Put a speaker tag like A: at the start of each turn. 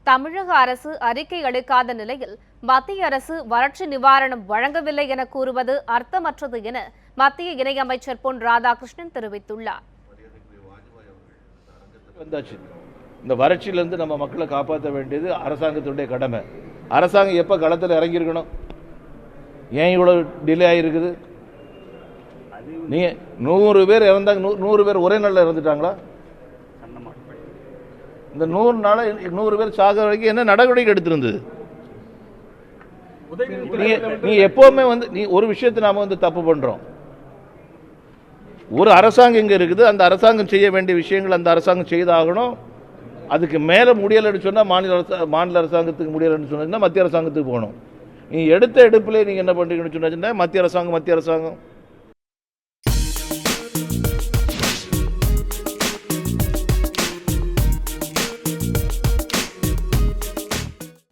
A: தமிழக அரசு அறிக்கை அளிக்காத நிலையில் மத்திய அரசு வறட்சி நிவாரணம் வழங்கவில்லை என கூறுவது அர்த்தமற்றது என மத்திய இணையமைச்சர் பொன் ராதாகிருஷ்ணன் தெரிவித்துள்ளார்.
B: இந்த வறட்சியிலிருந்து நம்ம மக்களை காப்பாற்ற வேண்டியது அரசாங்கத்துடைய கடமை. அரசாங்கம் எப்ப களத்தில் இறங்கியிருக்கணும்? ஏன் இவ்வளவு டிலே ஆகிருக்குது? நீங்க 100 பேர் இறந்தாங்க, 100 பேர் ஒரே நாளில் இறந்துட்டாங்களா? இந்த 100 நாள் 100 பேர் சாக வரைக்கும் என்ன நடவடிக்கை எடுத்திருந்தது? நீ எப்பவுமே நீ ஒரு விஷயத்தை நாம தப்பு பண்றோம். ஒரு அரசாங்கம் இங்க இருக்குது, அந்த அரசாங்கம் செய்ய வேண்டிய விஷயங்கள் அந்த அரசாங்கம் செய்தாகணும். அதுக்கு மேல முடியலன்னு சொன்னா மாநில அரசாங்கத்துக்கு முடியலன்னு சொன்னா மத்திய அரசாங்கத்துக்கு போகணும். நீ எடுத்த எடுப்பிலே நீங்க என்ன பண்றீங்கன்னு சொன்னா மத்திய அரசாங்கம்